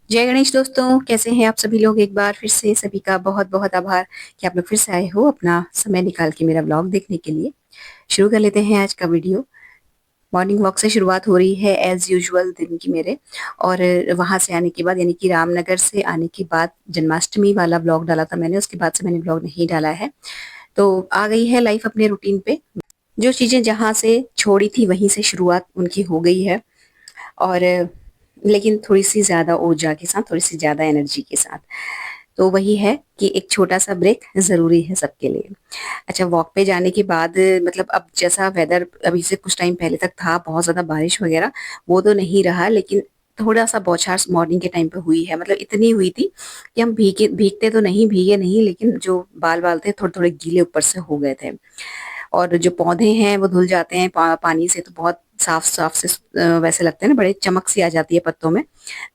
जय गणेश दोस्तों, कैसे हैं आप सभी लोग? एक बार फिर से सभी का बहुत-बहुत आभार कि आप लोग फिर से आए हो अपना समय निकाल के मेरा व्लॉग देखने के लिए। शुरू कर लेते हैं आज का वीडियो। मॉर्निंग वॉक से शुरुआत हो रही है एज़ यूजुअल दिन की मेरे और वहाँ से आने के बाद यानी कि रामनगर से आने के बाद जन्माष्टमी वाला व्लॉग डाला था मैंने, उसके बाद से मैंने व्लॉग नहीं डाला है। तो आ गई है लाइफ अपने रूटीन पे। जो चीज़ें जहाँ से छोड़ी थी वहीं से शुरुआत उनकी हो गई है। और लेकिन थोड़ी-सी ज़्यादा ऊर्जा के साथ, थोड़ी-सी ज़्यादा एनर्जी के साथ। तो वही है कि एक छोटा-सा ब्रेक ज़रूरी है सबके लिए। अच्छा, वॉक पे जाने के बाद मतलब अब जैसा वेदर अभी से कुछ टाइम पहले तक था, बहुत ज़्यादा बारिश वगैरह, वो तो नहीं रहा, लेकिन थोड़ा-सा बौछार मॉर्निंग के टाइम पे हुई है। मतलब इतनी हुई थी कि हम भीगते तो नहीं, भीगे नहीं, लेकिन जो बाल-वाल थे थोड़े-थोड़े गीले ऊपर से हो गए थे। और जो पौधे हैं वो धुल जाते हैं पानी से, तो बहुत साफ-साफ से वैसे लगते हैं ना, बड़े चमक सी आ जाती है पत्तों में।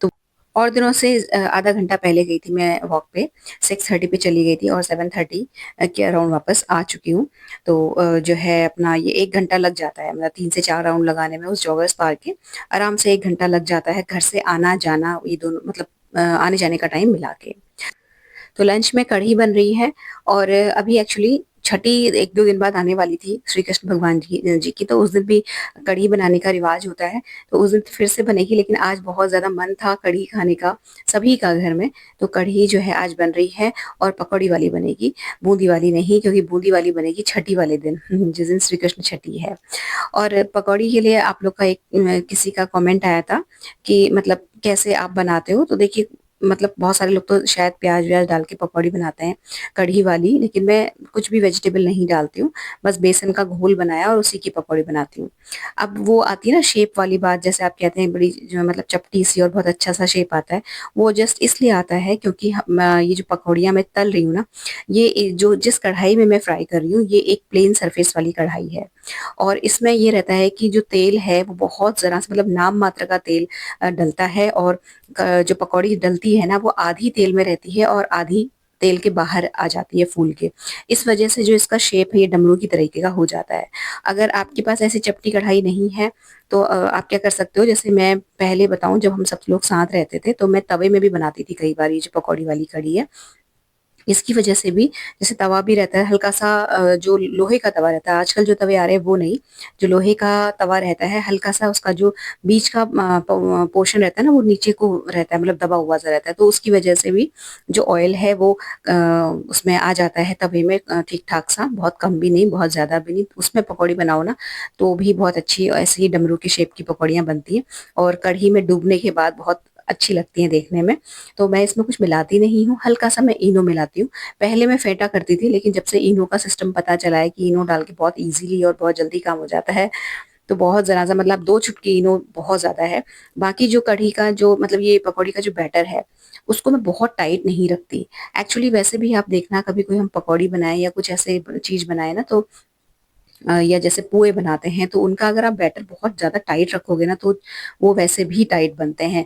तो और दिनों से आधा घंटा पहले गई थी मैं वॉक पे, 6:30 पे चली गई थी और 7:30 के अराउंड वापस आ चुकी हूँ। तो जो है अपना ये 1 घंटा लग जाता है, मतलब 3 से 4 राउंड लगाने में उस जॉगर्स पार्क के, आराम से 1 घंटा लग जाता है घर से आना-जाना, ये दोनों मतलब आने-जाने का टाइम मिला के। तो लंच में कढ़ी बन रही है और अभी एक्चुअली छठी 1-2 दिन बाद आने वाली थी श्री कृष्ण भगवान जी की, तो उस दिन भी कढ़ी बनाने का रिवाज होता है, तो उस दिन फिर से बनेगी, लेकिन आज बहुत ज़्यादा मन था कढ़ी खाने का, सभी का घर में, तो कढ़ी जो है आज बन रही है और पकौड़ी वाली बनेगी, बूंदी वाली नहीं, क्योंकि बूंदी वाली बनेगी छठी वाले दिन जिस दिन श्री कृष्ण छठी है। और पकौड़ी के लिए आप लोग का एक किसी का कमेंट आया था कि मतलब कैसे आप बनाते हो? तो देखिए, मतलब बहुत सारे लोग तो शायद प्याज़-व्याज़ डाल के पकौड़ी बनाते हैं, कढ़ी वाली, लेकिन मैं कुछ भी वेजिटेबल नहीं डालती हूँ, बस बेसन का घोल बनाया और उसी की पकौड़ी बनाती हूँ। अब वो आती है ना शेप वाली बात, जैसे आप कहते हैं बड़ी जो मतलब चपटी-सी और बहुत अच्छा-सा शेप आता है, वो जस्ट इसलिए आता है क्योंकि ये जो पकौड़ियाँ मैं तल रही हूँ ना, ये जो जिस कढ़ाई में मैं फ्राई कर रही हूँ, ये एक प्लेन सरफेस वाली कढ़ाई है। और इसमें ये रहता है कि जो तेल है वो बहुत ज़रा सा, मतलब नाम मात्र का तेल डलता है, और जो पकौड़ी डलती है ना वो आधी तेल में रहती है और आधी तेल के बाहर आ जाती है फूल के। इस वजह से जो इसका शेप है ये डमरू की तरीके का हो जाता है। अगर आपके पास ऐसी चपटी कढ़ाई नहीं है तो आप क्या कर सकते हो, जैसे मैं पहले बताऊँ, जब हम सब लोग साथ रहते थे तो मैं तवे में भी बनाती थी कई बार ये जो पकौड़ी वाली कढ़ी है। इसकी वजह से भी, जैसे तवा भी रहता है हल्का-सा, जो लोहे का तवा रहता है, आजकल जो तवे आ रहे हैं वो नहीं, जो लोहे का तवा रहता है, हल्का-सा उसका जो बीच का पोर्शन रहता है ना वो नीचे को रहता है, मतलब दबा हुआ सा रहता है, तो उसकी वजह से भी जो ऑयल है वो उसमें आ जाता है तवे में, ठीक-ठाक सा, बहुत कम भी नहीं, बहुत ज़्यादा भी नहीं। उसमें पकौड़ी बनाओ ना तो भी बहुत अच्छी ऐसे ही डमरू की शेप की पकौड़ियाँ बनती हैं और कढ़ी में डूबने के बाद बहुत अच्छी लगती हैं देखने में। तो मैं इसमें कुछ मिलाती नहीं हूँ, हल्का-सा मैं इनो मिलाती हूँ। पहले मैं फेंटा करती थी, लेकिन जब से इनो का सिस्टम पता चला है कि इनो डाल के बहुत ईज़िली और बहुत जल्दी काम हो जाता है, तो बहुत ज़रा-सा, मतलब 2 चुटकी इनो बहुत ज़्यादा है। बाकी जो कढ़ी का जो मतलब ये पकौड़ी का जो बैटर है, उसको मैं बहुत टाइट नहीं रखती। एक्चुअली वैसे भी आप देखना, कभी कोई हम पकौड़ी बनाएँ या कुछ ऐसे ब चीज़ बनाएँ ना, तो या जैसे पोहे बनाते हैं तो उनका अगर आप बैटर बहुत ज़्यादा टाइट रखोगे ना तो वो वैसे भी टाइट बनते हैं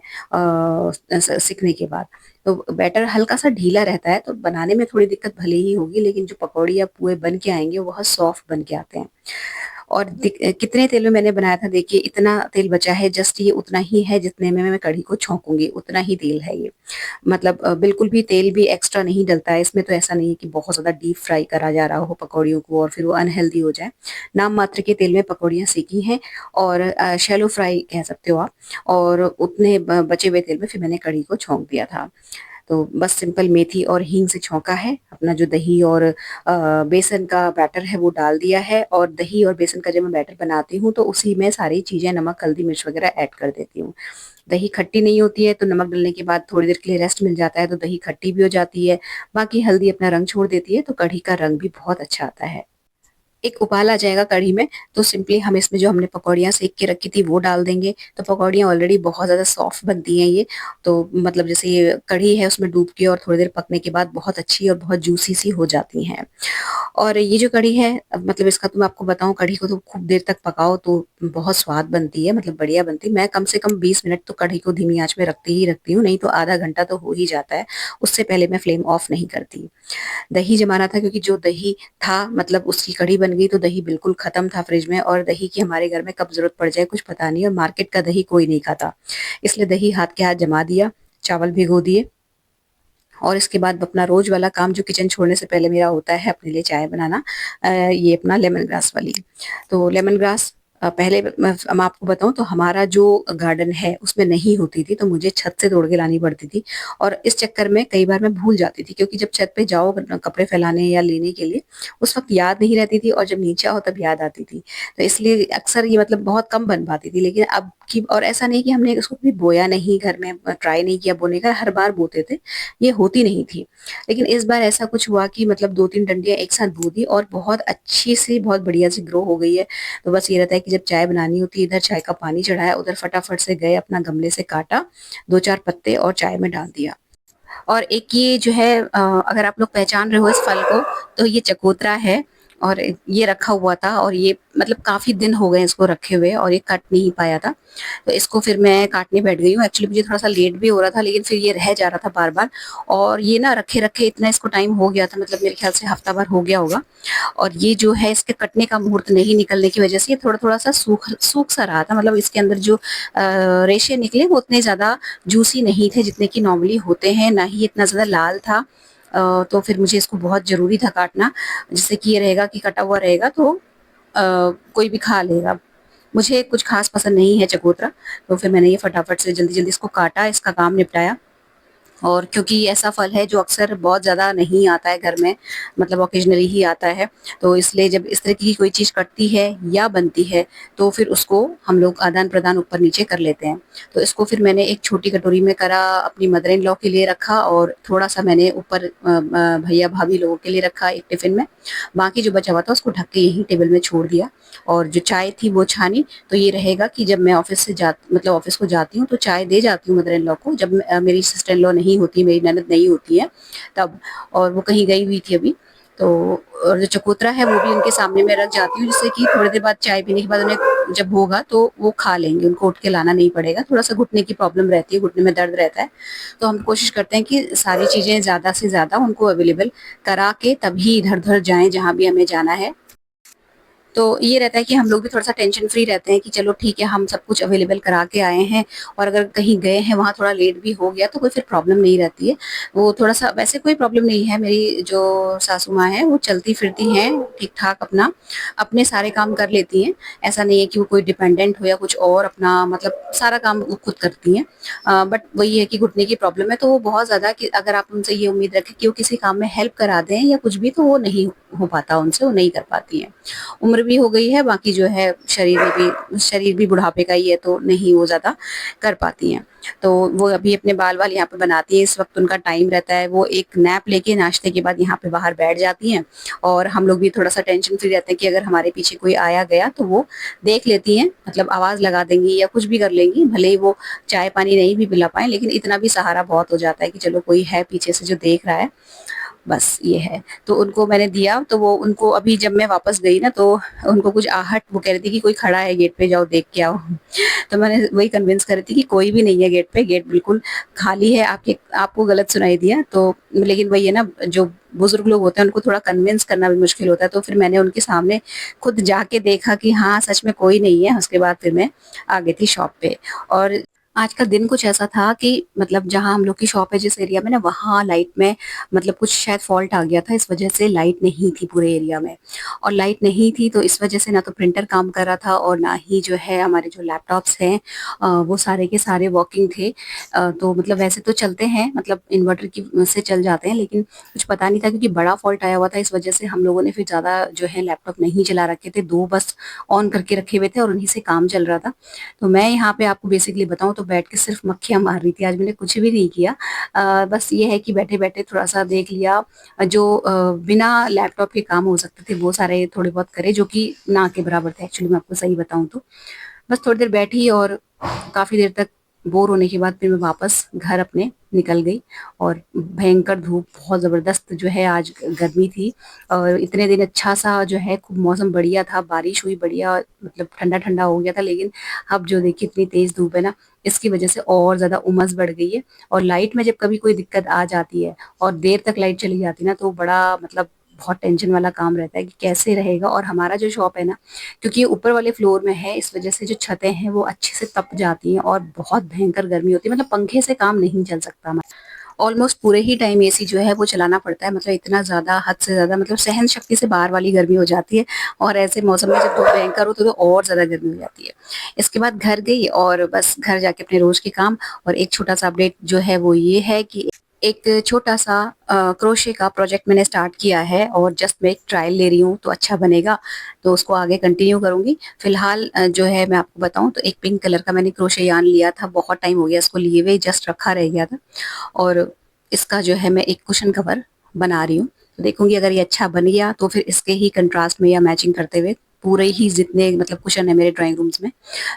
सिकने के बाद। तो बैटर हल्का-सा ढीला रहता है तो बनाने में थोड़ी दिक्कत भले ही होगी, लेकिन जो पकौड़ी या पोहे बन के आएँगे वो बहुत सॉफ्ट बन के आते हैं। और कितने तेल में मैंने बनाया था देखिए, इतना तेल बचा है, जस्ट ये उतना ही है जितने में मैं कढ़ी को छौंकूँगी, उतना ही तेल है ये। मतलब बिल्कुल भी तेल भी एक्स्ट्रा नहीं डलता है इसमें, तो ऐसा नहीं है कि बहुत ज़्यादा डीप फ्राई करा जा रहा हो पकौड़ियों को और फिर वो अनहेल्दी हो जाए। नाम मात्र के तेल में पकौड़ियाँ सेकी हैं और शैलो फ्राई कह सकते हो आप, और उतने बचे हुए तेल में फिर मैंने कढ़ी को छौंक दिया था। तो बस सिंपल मेथी और हींग से छौंका है, अपना जो दही और बेसन का बैटर है वो डाल दिया है, और दही और बेसन का जब मैं बैटर बनाती हूँ तो उसी में सारी चीज़ें, नमक, हल्दी, मिर्च वगैरह ऐड कर देती हूँ। दही खट्टी नहीं होती है तो नमक डालने के बाद थोड़ी देर के लिए रेस्ट मिल जाता है तो दही खट्टी भी हो जाती है। बाकी हल्दी अपना रंग छोड़ देती है तो कढ़ी का रंग भी बहुत अच्छा आता है। एक उबाल आ जाएगा कढ़ी में, तो सिंपली हम इसमें जो हमने पकौड़ियाँ सेक के रखी थी वो डाल देंगे, तो पकौड़ियाँ ऑलरेडी बहुत ज़्यादा सॉफ्ट बनती हैं ये, तो मतलब जैसे ये कढ़ी है उसमें डूब के और थोड़ी देर पकने के बाद बहुत अच्छी और बहुत जूसी सी हो जाती हैं। और ये जो कढ़ी है, मतलब इसका तो मैं आपको बताऊँ, कढ़ी को तो खूब देर तक पकाओ तो बहुत स्वाद बनती है, मतलब बढ़िया बनती है। मैं कम से कम 20 मिनट तो कढ़ी को धीमी आँच में रखती ही रखती हूँ, नहीं तो आधा घंटा तो हो ही जाता है, उससे पहले मैं फ्लेम ऑफ नहीं करती। दही जमाना था क्योंकि जो दही था, मतलब उसकी कढ़ी बन गई तो दही बिल्कुल खत्म था फ्रिज में, और दही की हमारे घर में कब ज़रूरत पड़ जाए कुछ पता नहीं, और मार्केट का दही कोई नहीं खाता। इसलिए दही हाथ के हाथ जमा दिया, चावल भिगो दिए और इसके बाद अपना रोज वाला काम जो किचन छोड़ने से पहले मेरा होता है अपने लिए चाय बनाना, ये अपना लेमन ग्रास वाली। तो लेमन ग्रास पहले मैं आपको बताऊं तो हमारा जो गार्डन है उसमें नहीं होती थी, तो मुझे छत से तोड़ के लानी पड़ती थी। और इस चक्कर में कई बार मैं भूल जाती थी, क्योंकि जब छत पे जाओ कपड़े फैलाने या लेने के लिए उस वक्त याद नहीं रहती थी, और जब नीचे आओ तब याद आती थी। तो इसलिए अक्सर ये मतलब बहुत कम बन पाती थी। लेकिन अब की, और ऐसा नहीं कि हमने उसको कभी बोया नहीं, घर में ट्राई नहीं किया बोने का, हर बार बोते थे, ये होती नहीं थी। लेकिन इस बार ऐसा कुछ हुआ कि मतलब 2-3 डंडियाँ एक साथ बो दी और बहुत अच्छी सी, बहुत बढ़िया सी ग्रो हो गई है। तो बस ये रहता है कि जब चाय बनानी होती है, इधर चाय का पानी चढ़ाया, उधर फटाफट से गए अपना गमले से काटा 2-4 पत्ते और चाय में डाल दिया। और एक ये जो है, अगर आप लोग पहचान रहे हो इस फल को, तो ये चकोतरा है। और ये रखा हुआ था, और ये मतलब काफी दिन हो गए इसको रखे हुए, और ये कट नहीं पाया था। तो इसको फिर मैं काटने बैठ गई हूँ। एक्चुअली मुझे थोड़ा सा लेट भी हो रहा था, लेकिन फिर ये रह जा रहा था बार बार। और ये ना रखे रखे इतना इसको टाइम हो गया था, मतलब मेरे ख्याल से हफ्ता भर हो गया होगा। और ये जो है इसके कटने का मुहूर्त नहीं निकलने की वजह से ये थोड़ा थोड़ा सा सूख सूख सा रहा था। मतलब इसके अंदर जो रेशे निकले वो उतने ज्यादा जूसी नहीं थे जितने कि नॉर्मली होते हैं, ना ही इतना ज्यादा लाल था। तो फिर मुझे इसको बहुत जरूरी था काटना, जिससे कि ये रहेगा कि कटा हुआ रहेगा तो कोई भी खा लेगा। मुझे कुछ खास पसंद नहीं है चकोतरा, तो फिर मैंने ये फटाफट से जल्दी जल्दी इसको काटा, इसका काम निपटाया। और क्योंकि ये ऐसा फल है जो अक्सर बहुत ज़्यादा नहीं आता है घर में, मतलब ऑकेजनली ही आता है, तो इसलिए जब इस तरह की कोई चीज़ कटती है या बनती है तो फिर उसको हम लोग आदान प्रदान ऊपर नीचे कर लेते हैं। तो इसको फिर मैंने एक छोटी कटोरी में करा, अपनी मदर इन लॉ के लिए रखा, और थोड़ा सा मैंने ऊपर भैया भाभी लोगों के लिए रखा एक टिफिन में। बाकी जो बचा हुआ था उसको ढक के यहीं टेबल में छोड़ दिया। और जो चाय थी वो छानी, तो ये रहेगा कि जब मैं ऑफिस से जा मतलब ऑफिस को जाती हूँ तो चाय दे जाती हूँ मदर इन लॉ को, जब मेरी सिस्टर इन लॉ नहीं होती, मेरी ननद नहीं होती है तब। और वो कहीं गई हुई थी अभी, तो और जो चकोतरा है वो भी उनके सामने मैं रख जाती हूँ, जिससे कि थोड़ी देर बाद चाय पीने के बाद उन्हें जब होगा तो वो खा लेंगे, उनको उठ के लाना नहीं पड़ेगा। थोड़ा सा घुटने की प्रॉब्लम रहती है, घुटने में दर्द रहता है, तो हम कोशिश करते हैं कि सारी चीजें ज्यादा से ज्यादा उनको अवेलेबल करा के तभी इधर उधर जाएं जहां भी हमें जाना है। तो ये रहता है कि हम लोग भी थोड़ा सा टेंशन फ्री रहते हैं कि चलो ठीक है, हम सब कुछ अवेलेबल करा के आए हैं, और अगर कहीं गए हैं वहाँ थोड़ा लेट भी हो गया तो कोई फिर प्रॉब्लम नहीं रहती है। वो थोड़ा सा वैसे कोई प्रॉब्लम नहीं है, मेरी जो सासू माँ है वो चलती फिरती हैं ठीक ठाक, अपना अपने सारे काम कर लेती हैं। ऐसा नहीं है कि वो कोई डिपेंडेंट हो या कुछ और, अपना मतलब सारा काम वो खुद करती हैं। बट वही है कि घुटने की प्रॉब्लम है, तो वो बहुत ज्यादा कि अगर आप उनसे ये उम्मीद रखें कि वो किसी काम में हेल्प करा दें या कुछ भी, तो वो नहीं हो पाता उनसे, वो नहीं कर पाती हैं। उम्र भी हो गई है, बाकी जो है शरीर भी बुढ़ापे का ही है, तो नहीं वो ज्यादा कर पाती हैं। तो वो अभी अपने बाल वाल यहाँ पे बनाती है, इस वक्त उनका टाइम रहता है, वो एक नैप लेके नाश्ते के बाद यहाँ पे बाहर बैठ जाती हैं। और हम लोग भी थोड़ा सा टेंशन फ्री रहते हैं कि अगर हमारे पीछे कोई आया गया तो वो देख लेती हैं, मतलब आवाज लगा देंगी या कुछ भी कर लेंगी, भले ही वो चाय पानी नहीं भी पिला पाए, लेकिन इतना भी सहारा बहुत हो जाता है कि चलो कोई है पीछे से जो देख रहा है। बस ये है। तो उनको मैंने दिया, तो वो उनको अभी जब मैं वापस गई ना तो उनको कुछ आहट, वो कह रही थी कि कोई खड़ा है गेट पे, जाओ देख के आओ। तो मैंने वही कन्विंस कर रही थी कि कोई भी नहीं है गेट पे, गेट बिल्कुल खाली है, आपके आपको गलत सुनाई दिया तो। लेकिन वही है ना, जो बुजुर्ग लोग होते हैं उनको थोड़ा कन्विंस करना भी मुश्किल होता है, तो फिर मैंने उनके सामने खुद जाके देखा कि हाँ सच में कोई नहीं है। उसके बाद फिर मैं आ गई थी शॉप पे। और आज का दिन कुछ ऐसा था कि मतलब जहाँ हम लोग की शॉप है जिस एरिया में ना, वहाँ लाइट में मतलब कुछ शायद फॉल्ट आ गया था, इस वजह से लाइट नहीं थी पूरे एरिया में। और लाइट नहीं थी तो इस वजह से ना तो प्रिंटर काम कर रहा था, और ना ही जो है हमारे जो लैपटॉप्स हैं वो सारे के सारे वर्किंग थे। तो मतलब वैसे तो चलते हैं, मतलब इन्वर्टर की से चल जाते हैं, लेकिन कुछ पता नहीं था क्योंकि बड़ा फॉल्ट आया हुआ था, इस वजह से हम लोगों ने फिर ज़्यादा जो है लैपटॉप नहीं चला रखे थे, दो बस ऑन करके रखे हुए थे और उन्हीं से काम चल रहा था। तो मैं यहाँ पे आपको बेसिकली बताऊँ तो बैठ के सिर्फ मक्खियाँ मार रही थी, आज मैंने कुछ भी नहीं किया। बस ये है कि बैठे बैठे थोड़ा सा देख लिया, जो बिना लैपटॉप के काम हो सकते थे वो सारे थोड़े बहुत करे, जो कि ना के बराबर थे एक्चुअली, मैं आपको सही बताऊँ तो। बस थोड़ी देर बैठी और काफी देर तक बोर होने के बाद फिर मैं वापस घर अपने निकल गई। और भयंकर धूप, बहुत जबरदस्त जो है आज गर्मी थी। और इतने दिन अच्छा सा जो है खूब मौसम बढ़िया था, बारिश हुई बढ़िया, मतलब ठंडा ठंडा हो गया था, लेकिन अब जो देखिए इतनी तेज धूप है ना, इसकी वजह से और ज्यादा उमस बढ़ गई है। और लाइट में जब कभी कोई दिक्कत आ जाती है और देर तक लाइट चली जाती है ना, तो बड़ा मतलब बहुत टेंशन वाला काम रहता है कि कैसे रहेगा। और हमारा जो शॉप है ना, क्योंकि ये ऊपर वाले फ्लोर में है, इस वजह से जो छतें हैं वो अच्छे से तप जाती हैं और बहुत भयंकर गर्मी होती है, मतलब पंखे से काम नहीं चल सकता हमारा। ऑलमोस्ट पूरे ही टाइम एसी जो है वो चलाना पड़ता है, मतलब इतना ज़्यादा, हद से ज़्यादा, मतलब सहन शक्ति से बाहर वाली गर्मी हो जाती है। और ऐसे मौसम में जब धूप भयंकर हो तो और ज़्यादा गर्मी हो जाती है। इसके बाद घर गई और बस घर जाके अपने रोज़ के काम। और एक छोटा-सा अपडेट जो है वो ये है कि एक छोटा-सा क्रोशे का प्रोजेक्ट मैंने स्टार्ट किया है और जस्ट मैं एक ट्रायल ले रही हूँ, तो अच्छा बनेगा तो उसको आगे कंटिन्यू करूँगी। फिलहाल जो है मैं आपको बताऊँ तो एक पिंक कलर का मैंने क्रोशे यार्न लिया था, बहुत टाइम हो गया इसको लिए हुए, जस्ट रखा रह गया था। और इसका जो है मैं एक कुशन कवर बना रही हूँ। तो देखूँगी अगर ये अच्छा बन गया तो फिर इसके ही कंट्रास्ट में या मैचिंग करते हुए पूरे ही जितने मतलब कुशन है मेरे ड्राइंग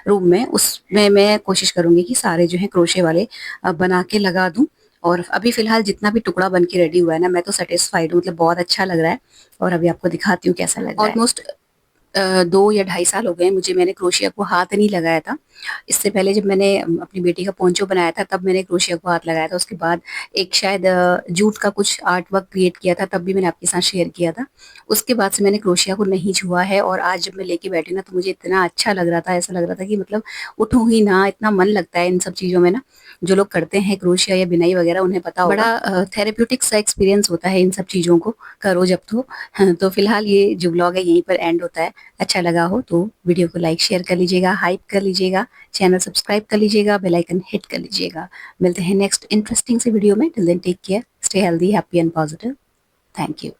रूम में उसमें मैं कोशिश करूँगी कि सारे जो है क्रोशे वाले बना के लगा दूँ। और अभी फ़िलहाल जितना भी टुकड़ा बन के रेडी हुआ है ना, मैं तो सैटिस्फाइड हूँ, मतलब बहुत अच्छा लग रहा है। और अभी आपको दिखाती हूँ कैसा लग रहा है। ऑलमोस्ट 2 या ढाई साल हो गए हैं मुझे, मैंने क्रोशिया को हाथ नहीं लगाया था। इससे पहले जब मैंने अपनी बेटी का पोंचो बनाया था तब मैंने क्रोशिया को हाथ लगाया था। उसके बाद एक शायद जूट का कुछ आर्ट वर्क क्रिएट किया था, तब भी मैंने आपके साथ शेयर किया था। उसके बाद से मैंने क्रोशिया को नहीं छुआ है और आज जब मैं लेके बैठी ना तो मुझे इतना अच्छा लग रहा था, ऐसा लग रहा था कि मतलब उठूँ ही ना, इतना मन लगता है इन सब चीज़ों में ना। जो लोग करते हैं क्रोशिया या बिनाई वगैरह उन्हें पता होगा। बड़ा थेरेप्यूटिक सा एक्सपीरियंस होता है इन सब चीज़ों को करो जब तो। हाँ, तो फिलहाल ये जो व्लॉग है यहीं पर एंड होता है। अच्छा लगा हो तो वीडियो को लाइक शेयर कर लीजिएगा, हाइप कर लीजिएगा, चैनल सब्सक्राइब कर लीजिएगा, बेल आइकन हिट कर लीजिएगा। मिलते हैं नेक्स्ट इंटरेस्टिंग से वीडियो में। Till then take care, stay healthy, happy and positive. Thank you.